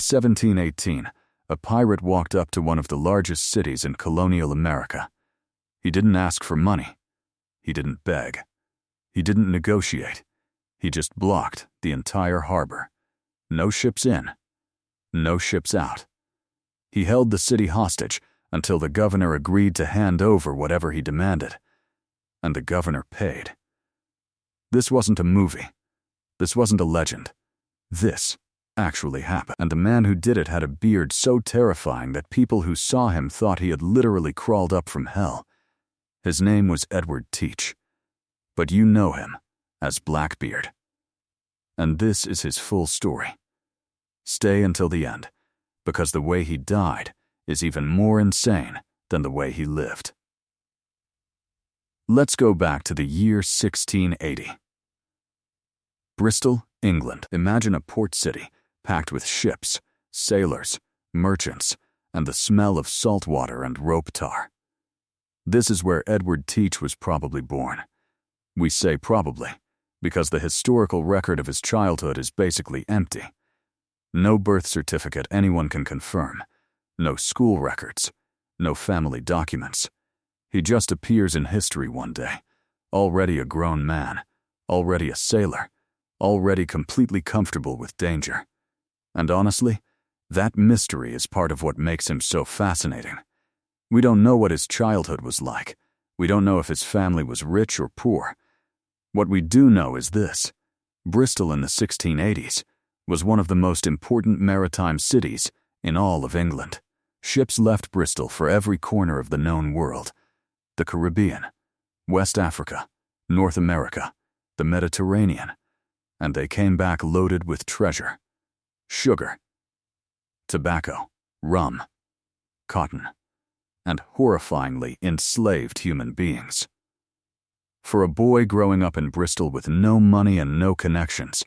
1718, a pirate walked up to one of the largest cities in colonial America. He didn't ask for money. He didn't beg. He didn't negotiate. He just blocked the entire harbor. No ships in. No ships out. He held the city hostage until the governor agreed to hand over whatever he demanded. And the governor paid. This wasn't a movie. This wasn't a legend. This actually happened. And the man who did it had a beard so terrifying that people who saw him thought he had literally crawled up from hell. His name was Edward Teach, but you know him as Blackbeard. And this is his full story. Stay until the end, because the way he died is even more insane than the way he lived. Let's go back to the year 1680. Bristol, England. Imagine a port city packed with ships, sailors, merchants, and the smell of salt water and rope tar. This is where Edward Teach was probably born. We say probably, because the historical record of his childhood is basically empty. No birth certificate anyone can confirm, no school records, no family documents. He just appears in history one day, already a grown man, already a sailor, already completely comfortable with danger. And honestly, that mystery is part of what makes him so fascinating. We don't know what his childhood was like. We don't know if his family was rich or poor. What we do know is this: Bristol in the 1680s was one of the most important maritime cities in all of England. Ships left Bristol for every corner of the known world: the Caribbean, West Africa, North America, the Mediterranean, and they came back loaded with treasure: sugar, tobacco, rum, cotton, and horrifyingly enslaved human beings. For a boy growing up in Bristol with no money and no connections,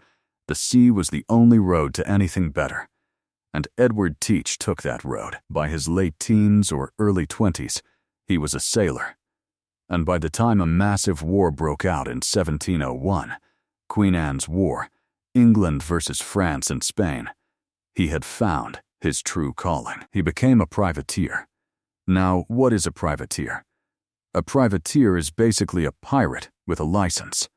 the sea was the only road to anything better. And Edward Teach took that road. By his late teens or early 20s, he was a sailor. And by the time a massive war broke out in 1701, Queen Anne's War, England versus France and Spain, he had found his true calling. He became a privateer. Now, what is a privateer? A privateer is basically a pirate with a license.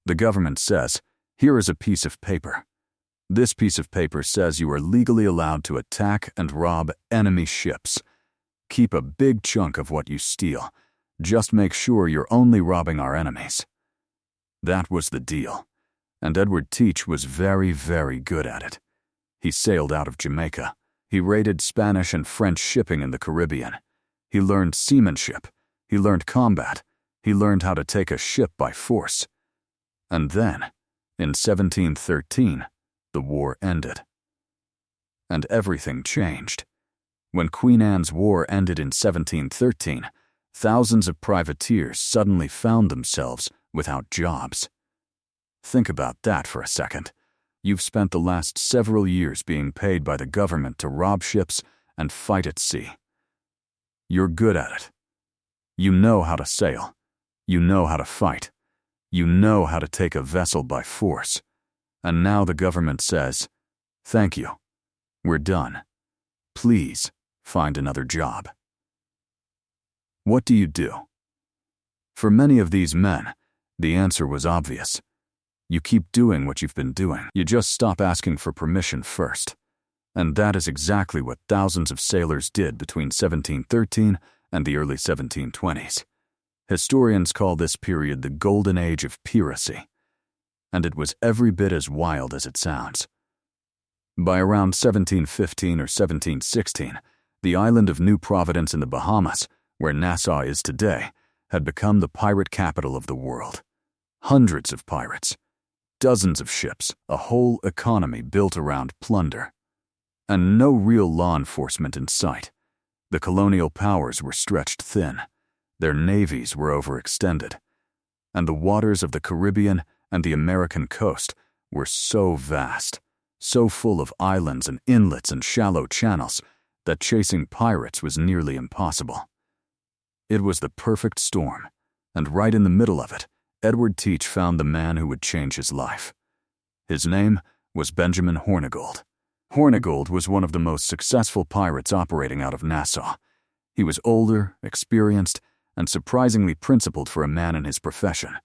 The government says, here is a piece of paper. This piece of paper says you are legally allowed to attack and rob enemy ships. Keep a big chunk of what you steal. Just make sure you're only robbing our enemies. That was the deal. And Edward Teach was very, very good at it. He sailed out of Jamaica. He raided Spanish and French shipping in the Caribbean. He learned seamanship. He learned combat. He learned how to take a ship by force. And then, in 1713, the war ended. And everything changed. When Queen Anne's War ended in 1713, thousands of privateers suddenly found themselves without jobs. Think about that for a second. You've spent the last several years being paid by the government to rob ships and fight at sea. You're good at it. You know how to sail. You know how to fight. You know how to take a vessel by force. And now the government says, thank you. We're done. Please find another job. What do you do? For many of these men, the answer was obvious. You keep doing what you've been doing. You just stop asking for permission first. And that is exactly what thousands of sailors did between 1713 and the early 1720s. Historians call this period the Golden Age of piracy. And it was every bit as wild as it sounds. By around 1715 or 1716, the island of New Providence in the Bahamas, where Nassau is today, had become the pirate capital of the world. Hundreds of pirates, dozens of ships, a whole economy built around plunder. And no real law enforcement in sight. The colonial powers were stretched thin. Their navies were overextended. And the waters of the Caribbean and the American coast were so vast, so full of islands and inlets and shallow channels, that chasing pirates was nearly impossible. It was the perfect storm, and right in the middle of it, Edward Teach found the man who would change his life. His name was Benjamin Hornigold. Hornigold was one of the most successful pirates operating out of Nassau. He was older, experienced, and surprisingly principled for a man in his profession.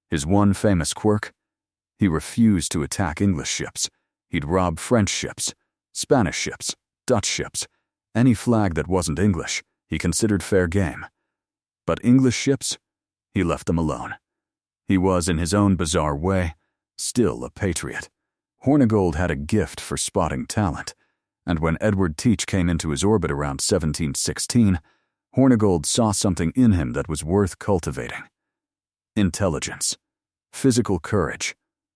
His one famous quirk? He refused to attack English ships. He'd rob French ships, Spanish ships, Dutch ships. Any flag that wasn't English, he considered fair game. But English ships? He left them alone. He was, in his own bizarre way, still a patriot. Hornigold had a gift for spotting talent, and when Edward Teach came into his orbit around 1716, Hornigold saw something in him that was worth cultivating. Intelligence, physical courage,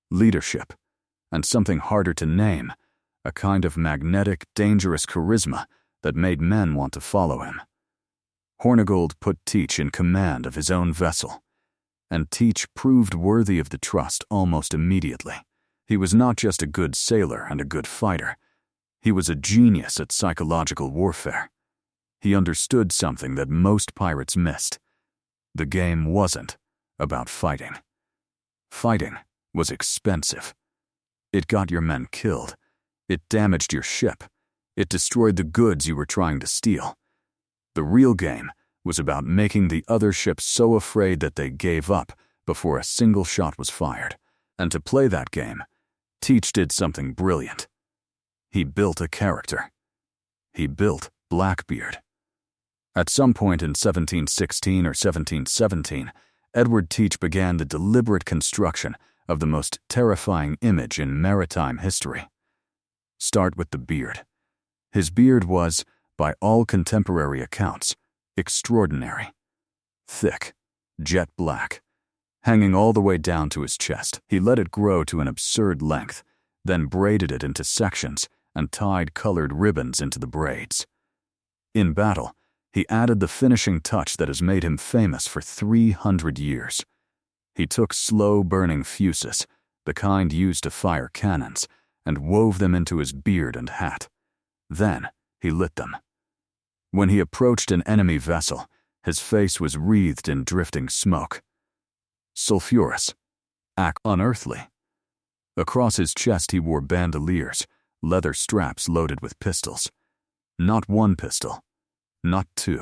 leadership, and something harder to name, a kind of magnetic, dangerous charisma that made men want to follow him. Hornigold put Teach in command of his own vessel, and Teach proved worthy of the trust almost immediately. He was not just a good sailor and a good fighter. He was a genius at psychological warfare. He understood something that most pirates missed. The game wasn't about fighting. Fighting was expensive. It got your men killed. It damaged your ship. It destroyed the goods you were trying to steal. The real game was about making the other ships so afraid that they gave up before a single shot was fired. And to play that game, Teach did something brilliant. He built a character. He built Blackbeard. At some point in 1716 or 1717, Edward Teach began the deliberate construction of the most terrifying image in maritime history. Start with the beard. His beard was, by all contemporary accounts, extraordinary. Thick, jet black, hanging all the way down to his chest. He let it grow to an absurd length, then braided it into sections and tied colored ribbons into the braids. In battle, he added the finishing touch that has made him famous for 300 years. He took slow-burning fuses, the kind used to fire cannons, and wove them into his beard and hat. Then he lit them. When he approached an enemy vessel, his face was wreathed in drifting smoke. Sulphurous, unearthly. Across his chest he wore bandoliers, leather straps loaded with pistols. Not one pistol, not two,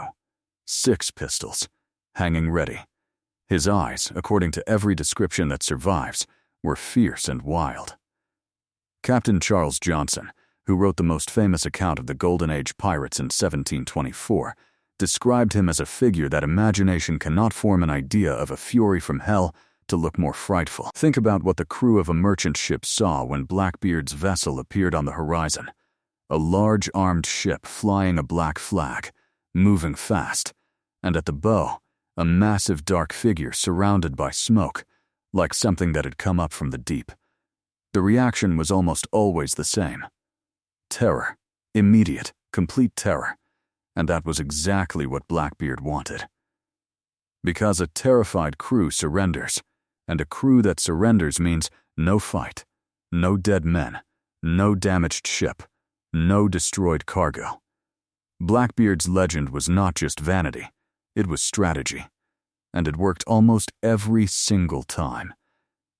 6 pistols, hanging ready. His eyes, according to every description that survives, were fierce and wild. Captain Charles Johnson, who wrote the most famous account of the Golden Age pirates in 1724, described him as a figure that imagination cannot form an idea of a fury from hell to look more frightful. Think about what the crew of a merchant ship saw when Blackbeard's vessel appeared on the horizon. A large armed ship flying a black flag, moving fast, and at the bow, a massive dark figure surrounded by smoke, like something that had come up from the deep. The reaction was almost always the same. Terror. Immediate, complete terror. And that was exactly what Blackbeard wanted. Because a terrified crew surrenders, and a crew that surrenders means no fight, no dead men, no damaged ship, no destroyed cargo. Blackbeard's legend was not just vanity, it was strategy, and it worked almost every single time.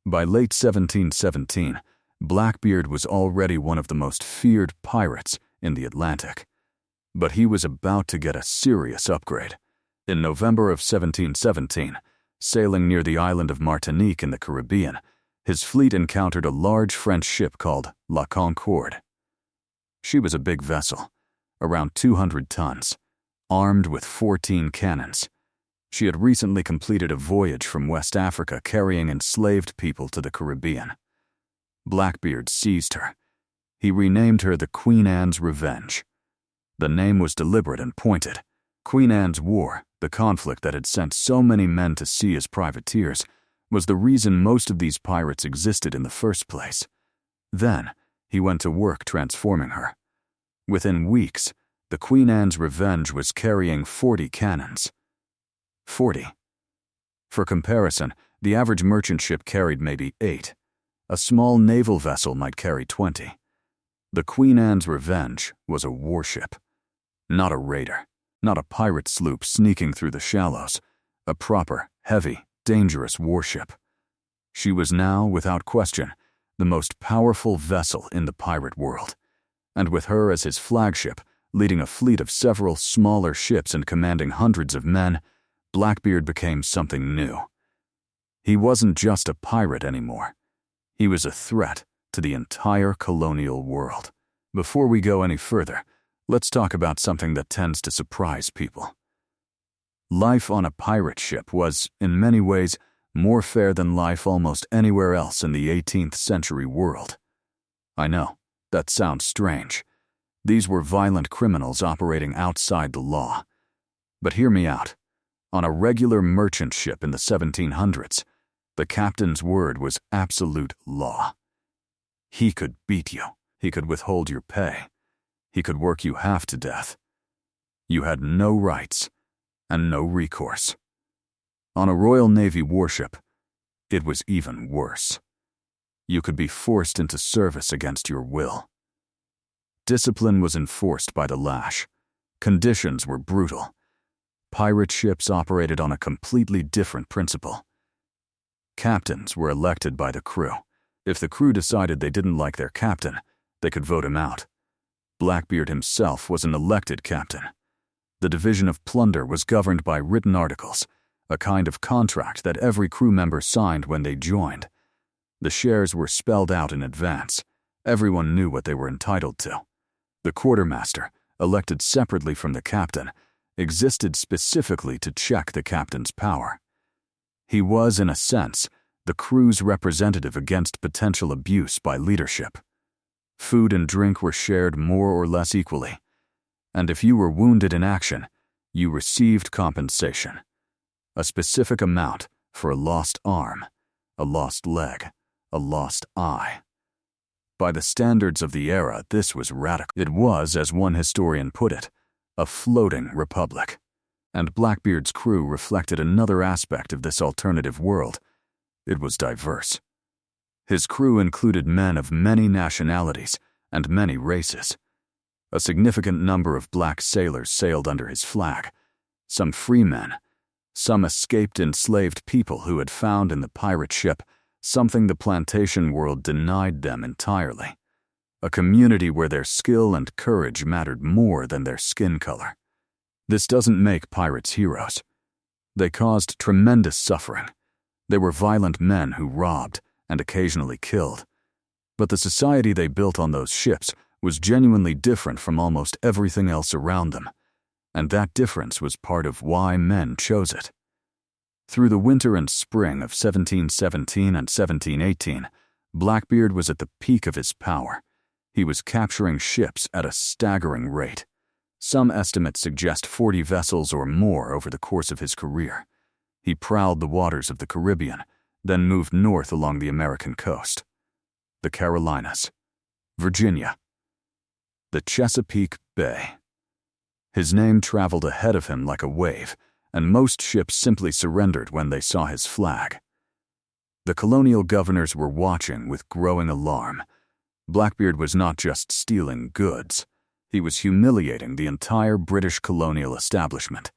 By late 1717, Blackbeard was already one of the most feared pirates in the Atlantic. But he was about to get a serious upgrade. In November of 1717, sailing near the island of Martinique in the Caribbean, his fleet encountered a large French ship called La Concorde. She was a big vessel, around 200 tons, armed with 14 cannons. She had recently completed a voyage from West Africa carrying enslaved people to the Caribbean. Blackbeard seized her. He renamed her the Queen Anne's Revenge. The name was deliberate and pointed. Queen Anne's War, the conflict that had sent so many men to sea as privateers, was the reason most of these pirates existed in the first place. Then, he went to work transforming her. Within weeks, the Queen Anne's Revenge was carrying 40 cannons. 40. For comparison, the average merchant ship carried maybe 8. A small naval vessel might carry 20. The Queen Anne's Revenge was a warship. Not a raider, not a pirate sloop sneaking through the shallows. A proper, heavy, dangerous warship. She was now, without question, the most powerful vessel in the pirate world. And with her as his flagship, leading a fleet of several smaller ships and commanding hundreds of men, Blackbeard became something new. He wasn't just a pirate anymore. He was a threat to the entire colonial world. Before we go any further, let's talk about something that tends to surprise people. Life on a pirate ship was, in many ways, more fair than life almost anywhere else in the 18th century world. I know, that sounds strange. These were violent criminals operating outside the law. But hear me out. On a regular merchant ship in the 1700s, the captain's word was absolute law. He could beat you. He could withhold your pay. He could work you half to death. You had no rights and no recourse. On a Royal Navy warship, it was even worse. You could be forced into service against your will. Discipline was enforced by the lash. Conditions were brutal. Pirate ships operated on a completely different principle. Captains were elected by the crew. If the crew decided they didn't like their captain, they could vote him out. Blackbeard himself was an elected captain. The division of plunder was governed by written articles, a kind of contract that every crew member signed when they joined. The shares were spelled out in advance. Everyone knew what they were entitled to. The quartermaster, elected separately from the captain, existed specifically to check the captain's power. He was, in a sense, the crew's representative against potential abuse by leadership. Food and drink were shared more or less equally, and if you were wounded in action, you received compensation. A specific amount for a lost arm, a lost leg, a lost eye. By the standards of the era, this was radical. It was, as one historian put it, a floating republic. And Blackbeard's crew reflected another aspect of this alternative world. It was diverse. His crew included men of many nationalities and many races. A significant number of black sailors sailed under his flag, some free men, some escaped enslaved people who had found in the pirate ship something the plantation world denied them entirely, a community where their skill and courage mattered more than their skin color. This doesn't make pirates heroes. They caused tremendous suffering. They were violent men who robbed and occasionally killed. But the society they built on those ships was genuinely different from almost everything else around them, and that difference was part of why men chose it. Through the winter and spring of 1717 and 1718, Blackbeard was at the peak of his power. He was capturing ships at a staggering rate. Some estimates suggest 40 vessels or more over the course of his career. He prowled the waters of the Caribbean, then moved north along the American coast. The Carolinas, Virginia, the Chesapeake Bay. His name traveled ahead of him like a wave, and most ships simply surrendered when they saw his flag. The colonial governors were watching with growing alarm. Blackbeard was not just stealing goods. He was humiliating the entire British colonial establishment.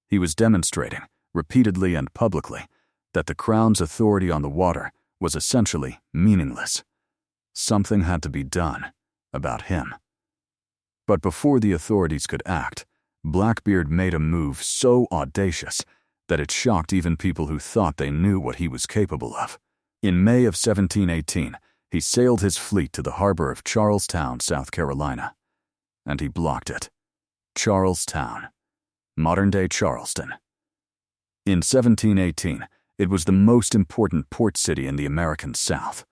He was demonstrating, repeatedly and publicly, that the Crown's authority on the water was essentially meaningless. Something had to be done about him. But before the authorities could act, Blackbeard made a move so audacious that it shocked even people who thought they knew what he was capable of. In May of 1718, he sailed his fleet to the harbor of Charlestown, South Carolina. And he blocked it. Charlestown, modern-day Charleston. In 1718, it was the most important port city in the American South.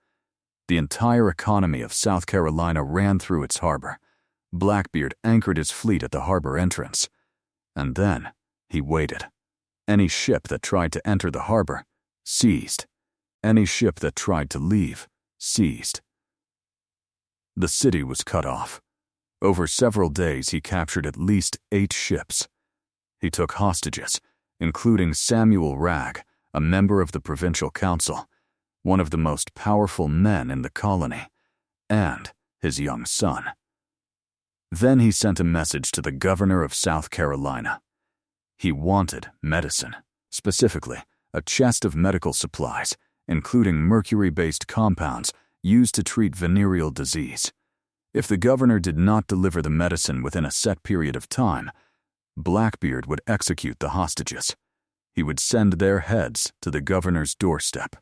The entire economy of South Carolina ran through its harbor. Blackbeard anchored his fleet at the harbor entrance. And then he waited. Any ship that tried to enter the harbor, seized. Any ship that tried to leave, seized. The city was cut off. Over several days, he captured at least 8 ships. He took hostages, including Samuel Wragg, a member of the provincial council, one of the most powerful men in the colony, and his young son. Then he sent a message to the governor of South Carolina. He wanted medicine, specifically a chest of medical supplies, including mercury-based compounds used to treat venereal disease. If the governor did not deliver the medicine within a set period of time, Blackbeard would execute the hostages. He would send their heads to the governor's doorstep.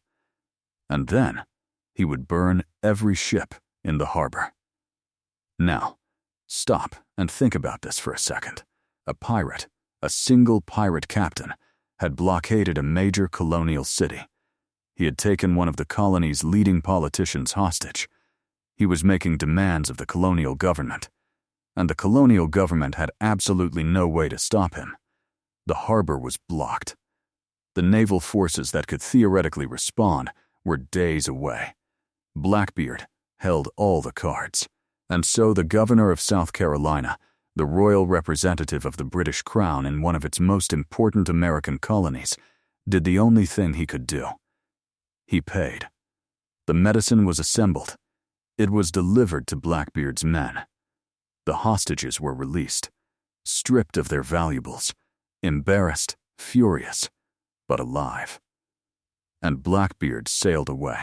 And then he would burn every ship in the harbor. Now, stop and think about this for a second. A pirate, a single pirate captain, had blockaded a major colonial city. He had taken one of the colony's leading politicians hostage. He was making demands of the colonial government, and the colonial government had absolutely no way to stop him. The harbor was blocked. The naval forces that could theoretically respond were days away. Blackbeard held all the cards, and so the governor of South Carolina, the royal representative of the British Crown in one of its most important American colonies, did the only thing he could do. He paid. The medicine was assembled. It was delivered to Blackbeard's men. The hostages were released, stripped of their valuables, embarrassed, furious, but alive. And Blackbeard sailed away.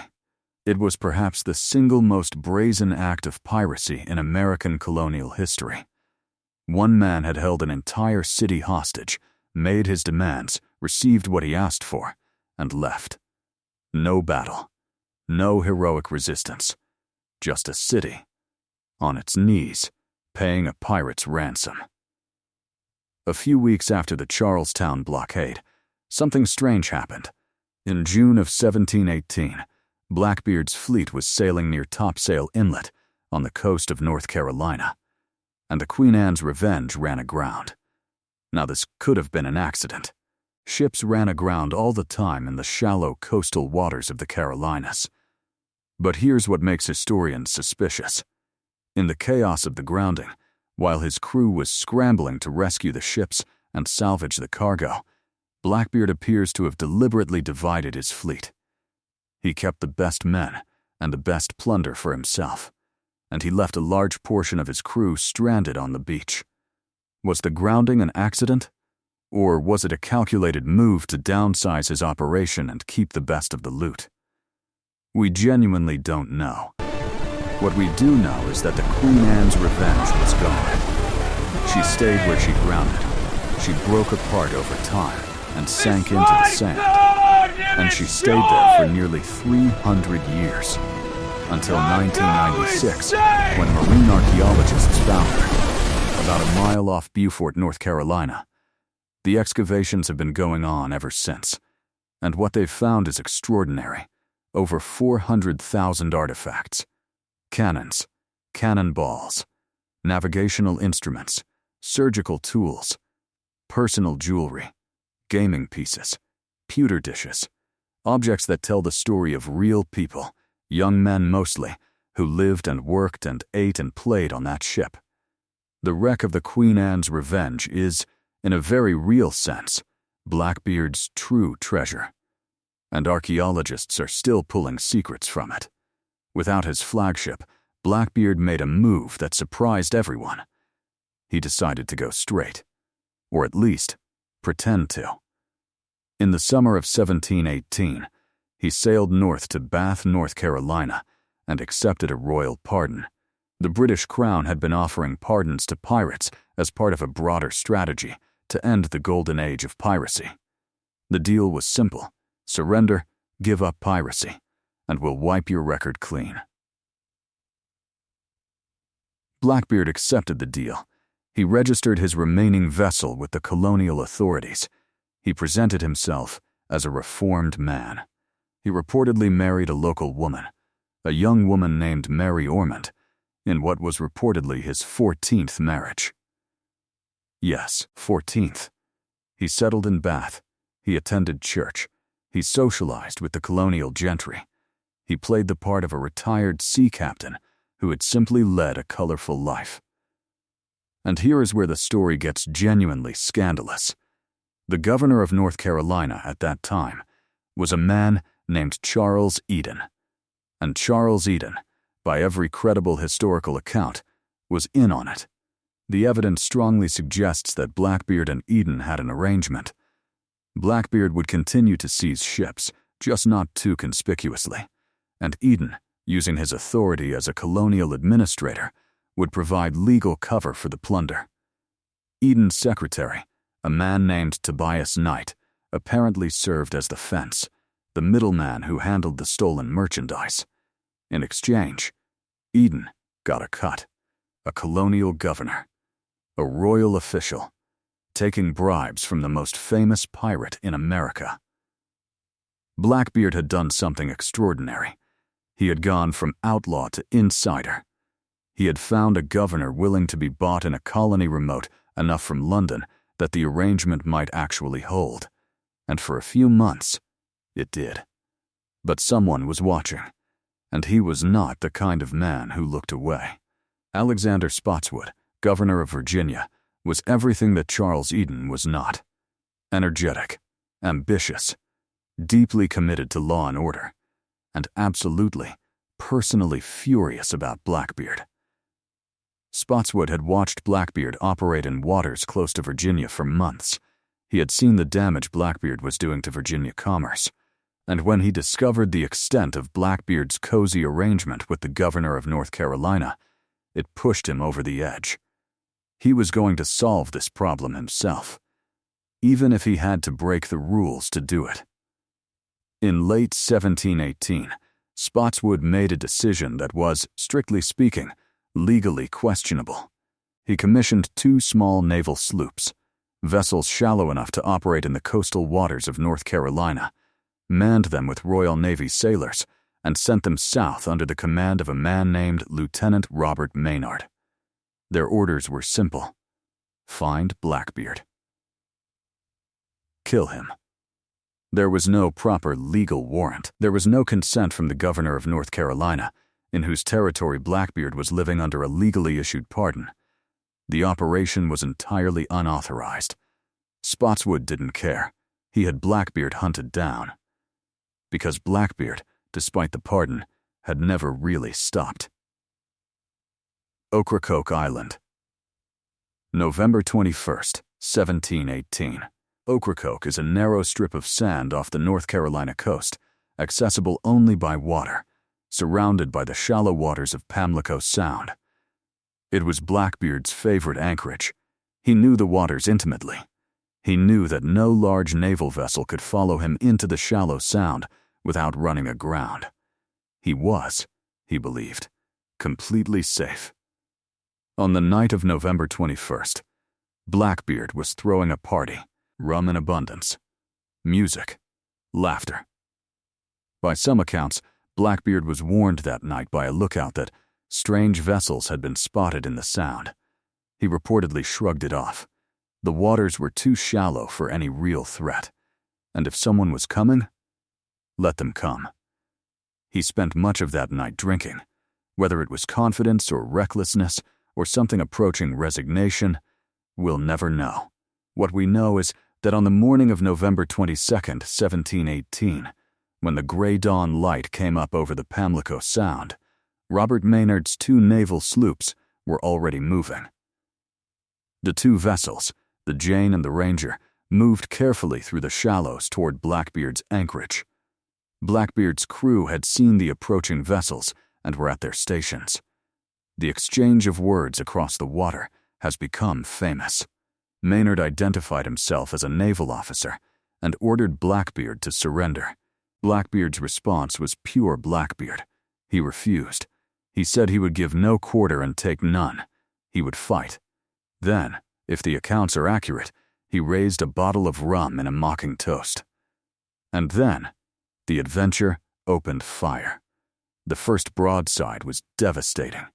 It was perhaps the single most brazen act of piracy in American colonial history. One man had held an entire city hostage, made his demands, received what he asked for, and left. No battle, no heroic resistance, just a city, on its knees, paying a pirate's ransom. A few weeks after the Charlestown blockade, something strange happened. In June of 1718, Blackbeard's fleet was sailing near Topsail Inlet on the coast of North Carolina, and the Queen Anne's Revenge ran aground. Now, this could have been an accident. Ships ran aground all the time in the shallow coastal waters of the Carolinas. But here's what makes historians suspicious. In the chaos of the grounding, while his crew was scrambling to rescue the ships and salvage the cargo, Blackbeard appears to have deliberately divided his fleet. He kept the best men and the best plunder for himself, and he left a large portion of his crew stranded on the beach. Was the grounding an accident? Or was it a calculated move to downsize his operation and keep the best of the loot? We genuinely don't know. What we do know is that the Queen Anne's Revenge was gone. She stayed where she grounded. She broke apart over time and sank into the sand. And she stayed there for nearly 300 years, until 1996, when marine archaeologists found her, about a mile off Beaufort, North Carolina. The excavations have been going on ever since, and what they've found is extraordinary. Over 400,000 artifacts, cannons, cannonballs, navigational instruments, surgical tools, personal jewelry, gaming pieces, pewter dishes, objects that tell the story of real people, young men mostly, who lived and worked and ate and played on that ship. The wreck of the Queen Anne's Revenge is, in a very real sense, Blackbeard's true treasure. And archaeologists are still pulling secrets from it. Without his flagship, Blackbeard made a move that surprised everyone. He decided to go straight, or at least, pretend to. In the summer of 1718, he sailed north to Bath, North Carolina, and accepted a royal pardon. The British Crown had been offering pardons to pirates as part of a broader strategy to end the golden age of piracy. The deal was simple. Surrender, give up piracy, and we'll wipe your record clean. Blackbeard accepted the deal. He registered his remaining vessel with the colonial authorities. He presented himself as a reformed man. He reportedly married a local woman, a young woman named Mary Ormond, in what was reportedly his 14th marriage. Yes, 14th. He settled in Bath. He attended church. He socialized with the colonial gentry. He played the part of a retired sea captain who had simply led a colorful life. And here is where the story gets genuinely scandalous. The governor of North Carolina at that time was a man named Charles Eden. And Charles Eden, by every credible historical account, was in on it. The evidence strongly suggests that Blackbeard and Eden had an arrangement. Blackbeard would continue to seize ships, just not too conspicuously, and Eden, using his authority as a colonial administrator, would provide legal cover for the plunder. Eden's secretary, a man named Tobias Knight, apparently served as the fence, the middleman who handled the stolen merchandise. In exchange, Eden got a cut, a colonial governor, a royal official, taking bribes from the most famous pirate in America. Blackbeard had done something extraordinary. He had gone from outlaw to insider. He had found a governor willing to be bought in a colony remote enough from London that the arrangement might actually hold. And for a few months, it did. But someone was watching, and he was not the kind of man who looked away. Alexander Spotswood, governor of Virginia, was everything that Charles Eden was not. Energetic, ambitious, deeply committed to law and order, and absolutely, personally furious about Blackbeard. Spotswood had watched Blackbeard operate in waters close to Virginia for months. He had seen the damage Blackbeard was doing to Virginia commerce, and when he discovered the extent of Blackbeard's cozy arrangement with the governor of North Carolina, it pushed him over the edge. He was going to solve this problem himself, even if he had to break the rules to do it. In late 1718, Spotswood made a decision that was, strictly speaking, legally questionable. He commissioned 2 small naval sloops, vessels shallow enough to operate in the coastal waters of North Carolina, manned them with Royal Navy sailors, and sent them south under the command of a man named Lieutenant Robert Maynard. Their orders were simple: find Blackbeard. Kill him. There was no proper legal warrant. There was no consent from the governor of North Carolina, in whose territory Blackbeard was living under a legally issued pardon. The operation was entirely unauthorized. Spotswood didn't care. He had Blackbeard hunted down. Because Blackbeard, despite the pardon, had never really stopped. Ocracoke Island. November 21st, 1718. Ocracoke is a narrow strip of sand off the North Carolina coast, accessible only by water, surrounded by the shallow waters of Pamlico Sound. It was Blackbeard's favorite anchorage. He knew the waters intimately. He knew that no large naval vessel could follow him into the shallow sound without running aground. He was, he believed, completely safe. On the night of November 21st, Blackbeard was throwing a party, rum in abundance, music, laughter. By some accounts, Blackbeard was warned that night by a lookout that strange vessels had been spotted in the sound. He reportedly shrugged it off. The waters were too shallow for any real threat, and if someone was coming, let them come. He spent much of that night drinking. Whether it was confidence or recklessness or something approaching resignation, we'll never know. What we know is that on the morning of November 22nd, 1718, when the gray dawn light came up over the Pamlico Sound, Robert Maynard's 2 naval sloops were already moving. The 2 vessels, the Jane and the Ranger, moved carefully through the shallows toward Blackbeard's anchorage. Blackbeard's crew had seen the approaching vessels and were at their stations. The exchange of words across the water has become famous. Maynard identified himself as a naval officer and ordered Blackbeard to surrender. Blackbeard's response was pure Blackbeard. He refused. He said he would give no quarter and take none. He would fight. Then, if the accounts are accurate, he raised a bottle of rum in a mocking toast. And then, the Adventure opened fire. The first broadside was devastating.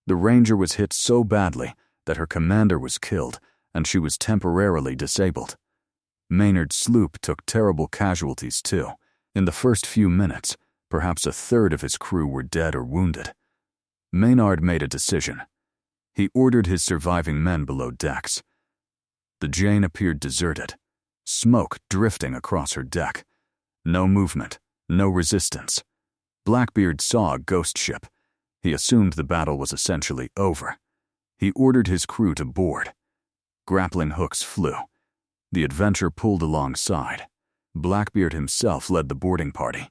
The Ranger was hit so badly that her commander was killed, and she was temporarily disabled. Maynard's sloop took terrible casualties too. In the first few minutes, perhaps a third of his crew were dead or wounded. Maynard made a decision. He ordered his surviving men below decks. The Jane appeared deserted, smoke drifting across her deck. No movement, no resistance. Blackbeard saw a ghost ship. He assumed the battle was essentially over. He ordered his crew to board. Grappling hooks flew. The Adventure pulled alongside. Blackbeard himself led the boarding party,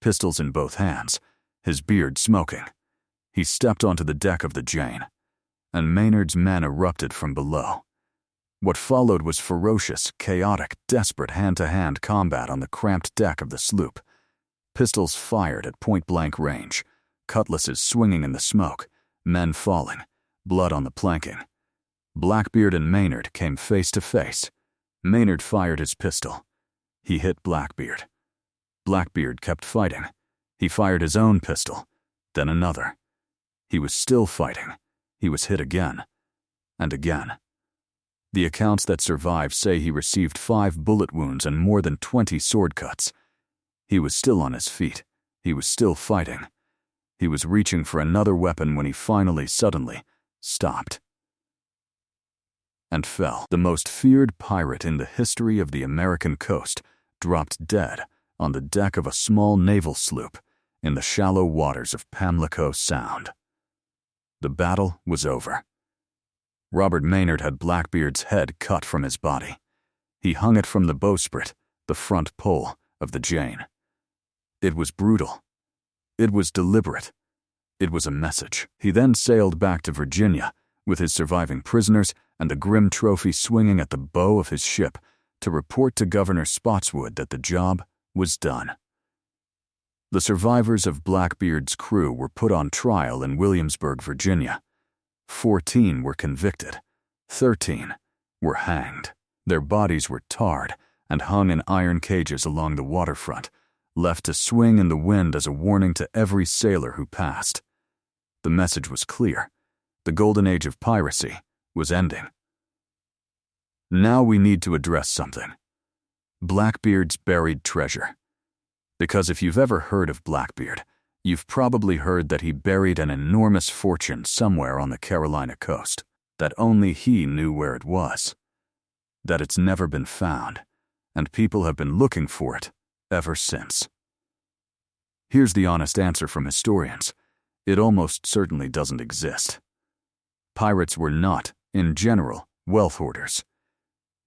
pistols in both hands, his beard smoking. He stepped onto the deck of the Jane. and Maynard's men erupted from below. What followed was ferocious, chaotic, desperate hand-to-hand combat on the cramped deck of the sloop. Pistols fired at point-blank range, cutlasses swinging in the smoke, men falling, blood on the planking. Blackbeard and Maynard came face to face. Maynard fired his pistol. He hit Blackbeard. Blackbeard kept fighting. He fired his own pistol, then another. He was still fighting. He was hit again, and again. The accounts that survive say he received 5 bullet wounds and more than 20 sword cuts. He was still on his feet. He was still fighting. He was reaching for another weapon when he finally, suddenly, stopped and fell. The most feared pirate in the history of the American coast dropped dead on the deck of a small naval sloop in the shallow waters of Pamlico Sound. The battle was over. Robert Maynard had Blackbeard's head cut from his body. He hung it from the bowsprit, the front pole of the Jane. It was brutal. It was deliberate. It was a message. He then sailed back to Virginia with his surviving prisoners and the grim trophy swinging at the bow of his ship to report to Governor Spotswood that the job was done. The survivors of Blackbeard's crew were put on trial in Williamsburg, Virginia. 14 were convicted. 13 were hanged. Their bodies were tarred and hung in iron cages along the waterfront, left to swing in the wind as a warning to every sailor who passed. The message was clear. The golden age of piracy was ending. Now we need to address something. Blackbeard's buried treasure. Because if you've ever heard of Blackbeard, you've probably heard that he buried an enormous fortune somewhere on the Carolina coast, that only he knew where it was, that it's never been found, and people have been looking for it ever since. Here's the honest answer from historians. It almost certainly doesn't exist. Pirates were not, in general, wealth hoarders.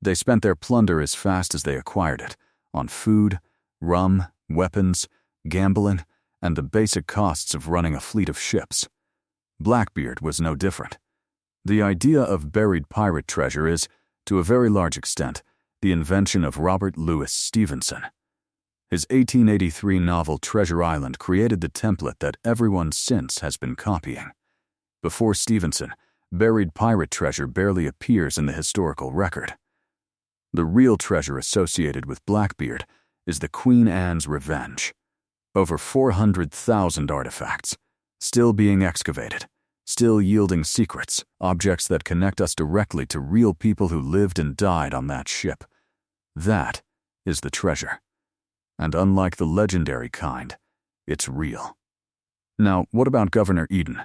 They spent their plunder as fast as they acquired it, on food, rum, weapons, gambling, and the basic costs of running a fleet of ships. Blackbeard was no different. The idea of buried pirate treasure is, to a very large extent, the invention of Robert Louis Stevenson. His 1883 novel Treasure Island created the template that everyone since has been copying. Before Stevenson, buried pirate treasure barely appears in the historical record. The real treasure associated with Blackbeard is the Queen Anne's Revenge. Over 400,000 artifacts, still being excavated, still yielding secrets, objects that connect us directly to real people who lived and died on that ship. That is the treasure. And unlike the legendary kind, it's real. Now, what about Governor Eden?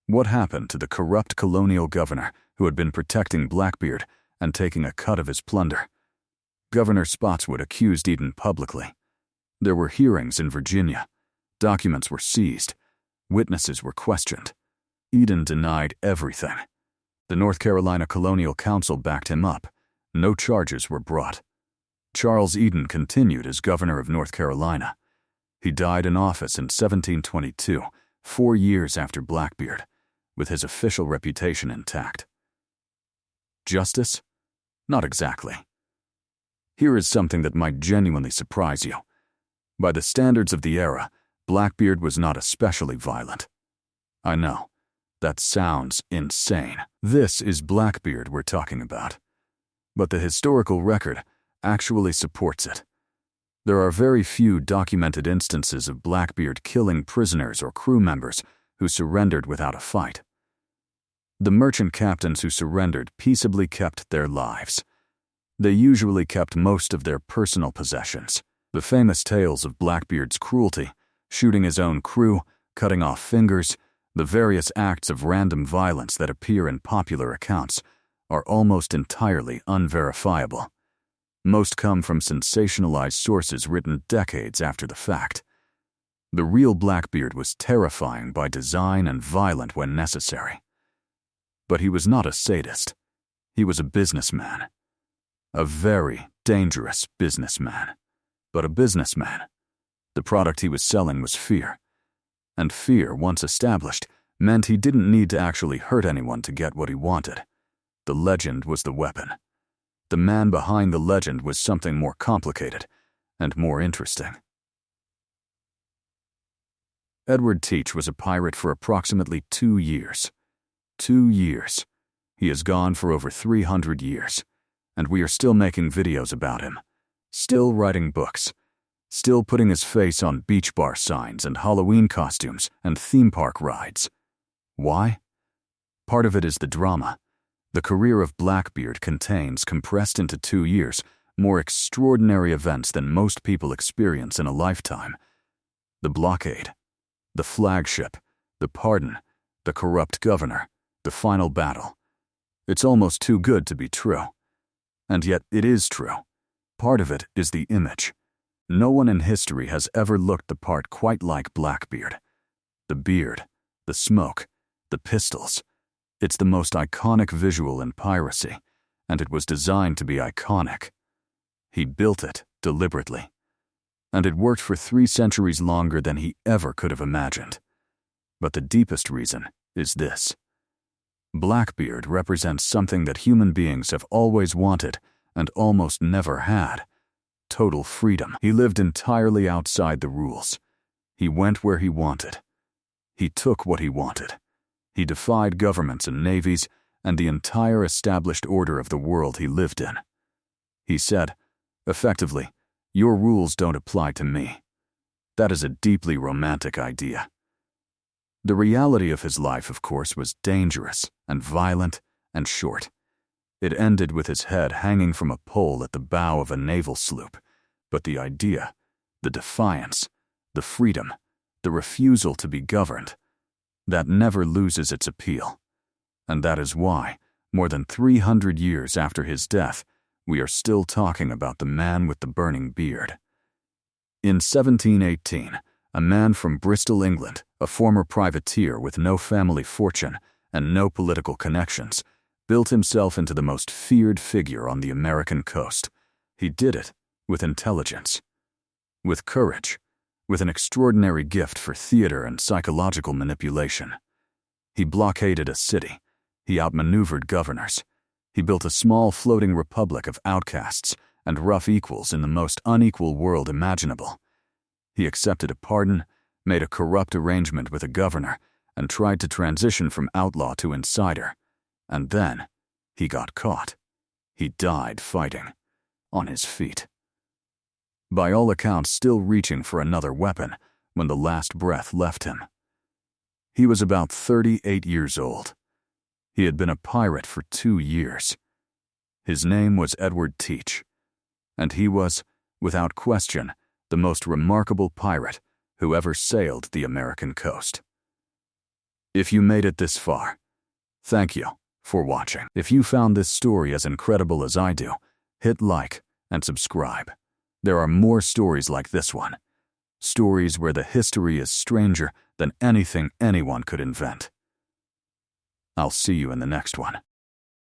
What happened to the corrupt colonial governor who had been protecting Blackbeard and taking a cut of his plunder? Governor Spotswood accused Eden publicly. There were hearings in Virginia. Documents were seized. Witnesses were questioned. Eden denied everything. The North Carolina Colonial Council backed him up. No charges were brought. Charles Eden continued as governor of North Carolina. He died in office in 1722, 4 years after Blackbeard, with his official reputation intact. Justice? Not exactly. Here is something that might genuinely surprise you. By the standards of the era, Blackbeard was not especially violent. I know, that sounds insane. This is Blackbeard we're talking about. But the historical record actually supports it. There are very few documented instances of Blackbeard killing prisoners or crew members who surrendered without a fight. The merchant captains who surrendered peaceably kept their lives. They usually kept most of their personal possessions. The famous tales of Blackbeard's cruelty, shooting his own crew, cutting off fingers, the various acts of random violence that appear in popular accounts, are almost entirely unverifiable. Most come from sensationalized sources written decades after the fact. The real Blackbeard was terrifying by design and violent when necessary. But he was not a sadist. He was a businessman. A very dangerous businessman. But a businessman. The product he was selling was fear. And fear, once established, meant he didn't need to actually hurt anyone to get what he wanted. The legend was the weapon. The man behind the legend was something more complicated and more interesting. Edward Teach was a pirate for approximately 2 years. 2 years. He is gone for over 300 years, and we are still making videos about him, still writing books, still putting his face on beach bar signs and Halloween costumes and theme park rides. Why? Part of it is the drama. The career of Blackbeard contains, compressed into 2 years, more extraordinary events than most people experience in a lifetime. The blockade, the flagship, the pardon, the corrupt governor, the final battle. It's almost too good to be true. And yet it is true. Part of it is the image. No one in history has ever looked the part quite like Blackbeard. The beard, the smoke, the pistols. It's the most iconic visual in piracy, and it was designed to be iconic. He built it deliberately. And it worked for 3 centuries longer than he ever could have imagined. But the deepest reason is this. Blackbeard represents something that human beings have always wanted and almost never had. Total freedom. He lived entirely outside the rules. He went where he wanted. He took what he wanted. He defied governments and navies and the entire established order of the world he lived in. He said, effectively, your rules don't apply to me. That is a deeply romantic idea. The reality of his life, of course, was dangerous and violent and short. It ended with his head hanging from a pole at the bow of a naval sloop. But the idea, the defiance, the freedom, the refusal to be governed, that never loses its appeal. And that is why, more than 300 years after his death, we are still talking about the man with the burning beard. In 1718, a man from Bristol, England, a former privateer with no family fortune and no political connections, built himself into the most feared figure on the American coast. He did it with intelligence, with courage, with an extraordinary gift for theater and psychological manipulation. He blockaded a city. He outmaneuvered governors. He built a small floating republic of outcasts and rough equals in the most unequal world imaginable. He accepted a pardon, made a corrupt arrangement with a governor, and tried to transition from outlaw to insider. And then, he got caught. He died fighting, on his feet. By all accounts, still reaching for another weapon when the last breath left him. He was about 38 years old. He had been a pirate for 2 years. His name was Edward Teach, and he was, without question, the most remarkable pirate who ever sailed the American coast. If you made it this far, thank you for watching. If you found this story as incredible as I do, hit like and subscribe. There are more stories like this one. Stories where the history is stranger than anything anyone could invent. I'll see you in the next one.